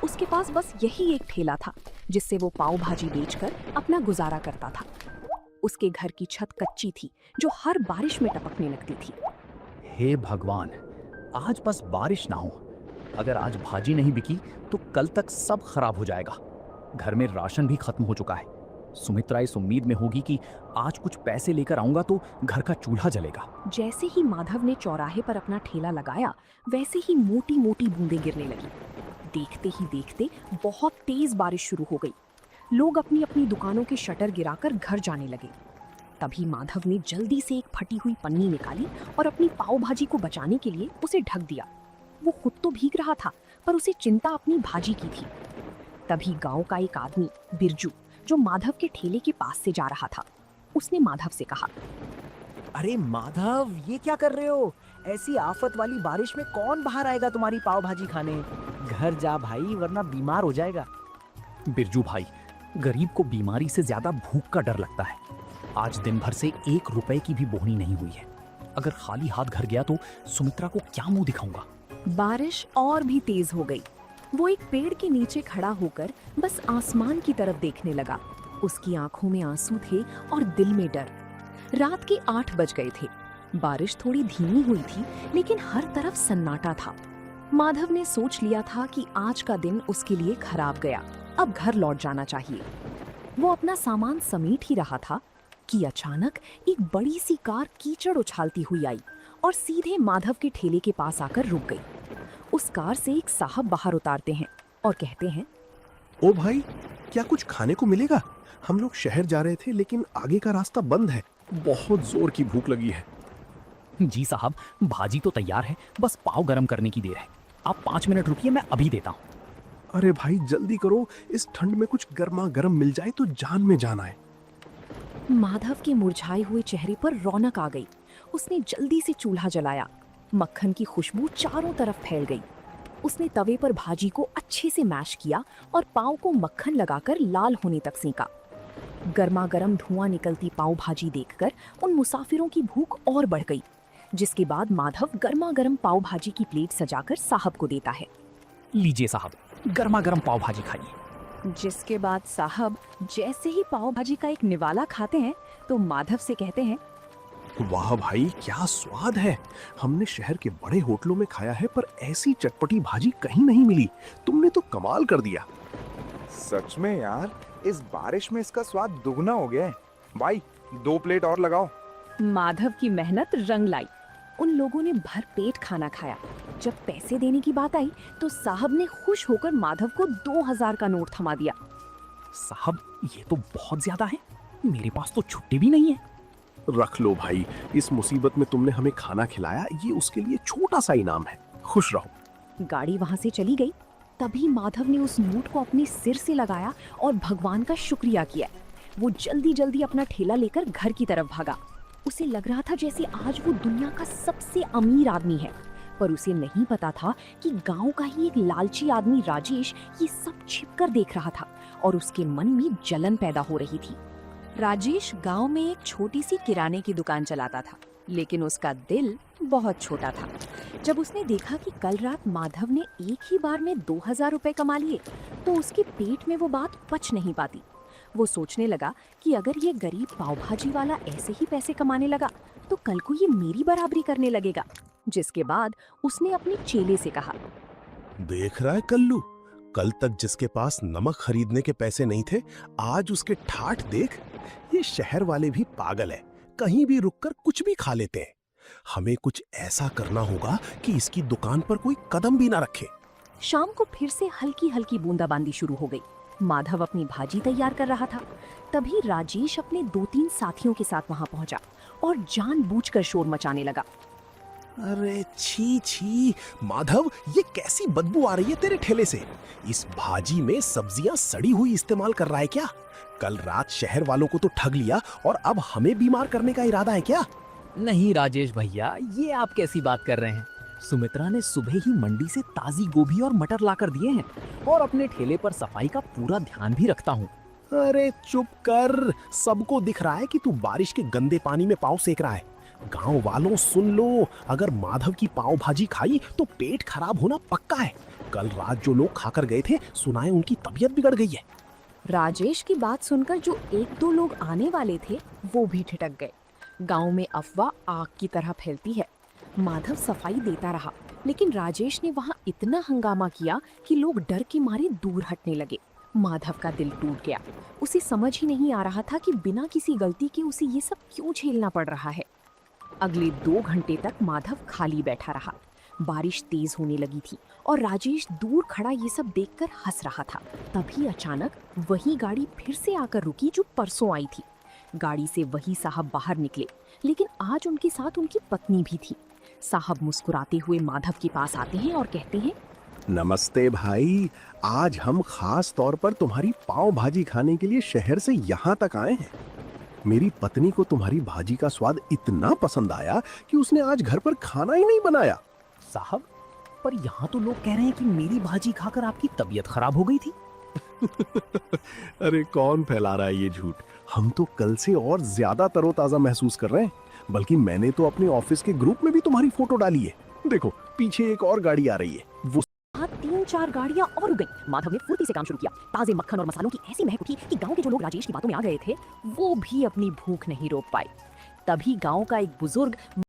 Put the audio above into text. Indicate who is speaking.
Speaker 1: उसके पास बस यही एक ठेला था जिससे वो पाव भाजी बेचकर अपना गुजारा करता था। उसके घर की छत कच्ची थी जो हर बारिश में टपकने लगती थी।
Speaker 2: हे भगवान, आज बस बारिश ना हो। अगर आज भाजी नहीं बिकी तो कल तक सब खराब हो जाएगा। घर में राशन भी खत्म हो चुका है। सुमित्रा इस उम्मीद में होगी कि आज कुछ पैसे लेकर आऊंगा तो घर का चूल्हा जलेगा।
Speaker 1: जैसे ही माधव ने चौराहे पर अपना ठेला लगाया वैसे ही मोटी मोटी बूंदें गिरने लगी। देखते ही देखते बहुत तेज बारिश शुरू हो गई। लोग अपनी अपनी दुकानों के शटर गिराकर घर जाने लगे। तभी माधव ने जल्दी से एक फटी हुई पन्नी निकाली और अपनी पाव भाजी को बचाने के लिए उसे ढक दिया। वो खुद तो भीग रहा था पर उसे चिंता अपनी भाजी की थी। तभी गांव का एक आदमी बिरजू जो माधव के ठेले के पास से जा रहा था, उसने माधव से कहा,
Speaker 3: अरे माधव, ये क्या कर रहे हो? ऐसी आफत वाली बारिश में कौन बाहर आएगा तुम्हारी पाव भाजी खाने? घर जा भाई, वरना बीमार हो जाएगा।
Speaker 2: बिरजू भाई, गरीब को बीमारी से ज्यादा भूख का डर लगता है। आज दिन भर से 1 रुपए की भी बोहनी नहीं हुई है। अगर खाली हाथ घर गया तो सुमित्रा को क्या मुंह दिखाऊंगा।
Speaker 1: बारिश और भी तेज हो गई। वो एक पेड़ के नीचे खड़ा होकर बस आसमान की तरफ देखने लगा। उसकी आंखों में आंसू थे और दिल में डर। रात के 8 बज गए थे। बारिश थोड़ी धीमी हुई थी लेकिन हर तरफ सन्नाटा था। माधव ने सोच लिया था कि आज का दिन उसके लिए खराब गया, अब घर लौट जाना चाहिए। वो अपना सामान समेट ही रहा था कि अचानक एक बड़ी सी कार कीचड़ उछालती हुई आई और सीधे माधव के ठेले के पास आकर रुक गई। उस कार से एक साहब बाहर उतारते हैं और कहते हैं,
Speaker 4: ओ भाई, क्या कुछ खाने को मिलेगा? हम लोग शहर जा रहे थे लेकिन आगे का रास्ता बंद है। बहुत जोर की भूख लगी है।
Speaker 2: जी साहब, भाजी तो तैयार है, बस पाव गरम करने की देर है। आप 5 मिनट रुकिए, मैं अभी देता हूँ।
Speaker 4: अरे भाई जल्दी करो, इस ठंड में कुछ गर्मा गर्म मिल जाए तो जान में जान आए।
Speaker 1: माधव के मुरझाए हुए चेहरे पर रौनक आ गई। उसने जल्दी से चूल्हा जलाया। मक्खन की खुशबू चारों तरफ फैल गई। उसने तवे पर भाजी को अच्छे से मैश किया और पाव को मक्खन लगाकर लाल होने तक सेंका। गर्मा गर्म धुआं निकलती पाव भाजी देखकर उन मुसाफिरों की भूख और बढ़ गई। जिसके बाद माधव गर्मा गर्म पाव भाजी की प्लेट सजाकर साहब को देता है।
Speaker 2: लीजिए साहब, गर्मा गर्म पाव भाजी खाइए।
Speaker 1: जिसके बाद साहब जैसे ही पाव भाजी का एक निवाला खाते हैं तो माधव से कहते हैं,
Speaker 4: वाह भाई, क्या स्वाद है। हमने शहर के बड़े होटलों में खाया है पर ऐसी चटपटी भाजी कहीं नहीं मिली। तुमने तो कमाल कर दिया।
Speaker 5: सच में यार, इस बारिश में इसका स्वाद दुगना हो गया है। भाई 2 प्लेट और लगाओ।
Speaker 1: माधव की मेहनत रंग लाई। उन लोगों ने भर पेट खाना खाया। जब पैसे देने की बात आई तो साहब ने खुश होकर माधव को 2000 का नोट थमा दिया।
Speaker 2: साहब, ये तो बहुत ज्यादा है, मेरे पास तो छुट्टी भी नहीं है।
Speaker 4: रख लो भाई, इस मुसीबत में तुमने हमें खाना खिलाया, ये उसके लिए छोटा सा इनाम है। खुश रहो।
Speaker 1: गाड़ी वहां से चली गई। तभी माधव ने उस नोट को अपने सिर से लगाया और भगवान का शुक्रिया किया। वो जल्दी जल्दी अपना ठेला लेकर घर की तरफ भागा। उसे लग रहा था जैसे आज वो दुनिया का सबसे अमीर आदमी है, पर उसे नहीं पता था कि गांव का ही एक लालची आदमी राजेश ये सब छिपकर देख रहा था और उसके मन में जलन पैदा हो रही थी। राजेश गांव में एक छोटी सी किराने की दुकान चलाता था, लेकिन उसका दिल बहुत छोटा था। जब उसने देखा कि कल रात माधव ने एक ही बार में 2000 रुपए कमा लिए तो उसके पेट में वो बात पच नहीं पाती। वो सोचने लगा कि अगर ये गरीब पाव भाजी वाला ऐसे ही पैसे कमाने लगा तो कल को ये मेरी बराबरी करने लगेगा। जिसके बाद उसने अपने चेले से कहा,
Speaker 4: देख रहा है कल्लू, कल तक जिसके पास नमक खरीदने के पैसे नहीं थे, आज उसके ठाठ देख। ये शहर वाले भी पागल है, कहीं भी रुककर कुछ भी खा लेते हैं। हमें कुछ ऐसा करना होगा कि इसकी दुकान पर कोई कदम भी ना रखे।
Speaker 1: शाम को फिर से हल्की हल्की बूंदाबांदी शुरू हो गई। माधव अपनी भाजी तैयार कर रहा था। तभी राजेश अपने 2-3 साथियों के साथ वहां पहुंचा और जानबूझकर शोर मचाने लगा।
Speaker 4: अरे छी छी माधव, ये कैसी बदबू आ रही है तेरे ठेले से? इस भाजी में सब्जियां सड़ी हुई इस्तेमाल कर रहा है क्या? कल रात शहर वालों को तो ठग लिया और अब हमें बीमार करने का इरादा है क्या?
Speaker 2: नहीं राजेश भैया, ये आप कैसी बात कर रहे हैं? सुमित्रा ने सुबह ही मंडी से ताजी गोभी और मटर लाकर दिए हैं और अपने ठेले पर सफाई का पूरा ध्यान भी रखता हूँ।
Speaker 4: अरे चुप कर, सबको दिख रहा है कि तू बारिश के गंदे पानी में पाँव सेक रहा है। गांव वालों सुन लो, अगर माधव की पाव भाजी खाई तो पेट खराब होना पक्का है। कल रात जो लोग खाकर गए थे सुना है उनकी तबीयत बिगड़ गई है।
Speaker 1: राजेश की बात सुनकर जो एक दो लोग आने वाले थे वो भी ठिठक गए। गांव में अफवाह आग की तरह फैलती है। माधव सफाई देता रहा, लेकिन राजेश ने वहां इतना हंगामा किया कि लोग डर के मारे दूर हटने लगे। माधव का दिल टूट गया। उसे समझ ही नहीं आ रहा था कि बिना किसी गलती के उसे ये सब क्यों झेलना पड़ रहा है। अगले 2 घंटे तक माधव खाली बैठा रहा। बारिश तेज होने लगी थी और राजेश दूर खड़ा ये सब देखकर हंस रहा था। तभी अचानक वही गाड़ी फिर से आकर रुकी जो परसों आई थी। गाड़ी से वही साहब बाहर निकले, लेकिन आज उनके साथ उनकी पत्नी भी थी। साहब मुस्कुराते हुए माधव के पास आते हैं और कहते हैं,
Speaker 4: नमस्ते भाई, आज हम खास तौर पर तुम्हारी पाव भाजी खाने के लिए शहर से यहाँ तक आए हैं। मेरी पत्नी को तुम्हारी भाजी का स्वाद इतना पसंद आया कि उसने आज घर पर खाना ही नहीं बनाया।
Speaker 2: साहब, पर यहाँ तो लोग कह रहे हैं कि मेरी भाजी खाकर आपकी तबीयत खराब हो गई थी।
Speaker 4: अरे कौन फैला रहा है ये झूठ? हम तो कल से और ज्यादा तरोताजा महसूस कर रहे हैं। बल्कि मैंने तो अपने ऑफिस के ग्रुप में भी तुम्हारी फोटो डाली है। देखो पीछे एक और गाड़ी आ रही है। वो
Speaker 1: 3-4 गाड़ियां और रुक गई। माधव ने फुर्ती से काम शुरू किया। ताजे मक्खन और मसालों की ऐसी महक उठी कि गांव के जो लोग राजेश की बातों में आ गए थे वो भी अपनी भूख नहीं रोक पाए। तभी गांव का एक बुजुर्ग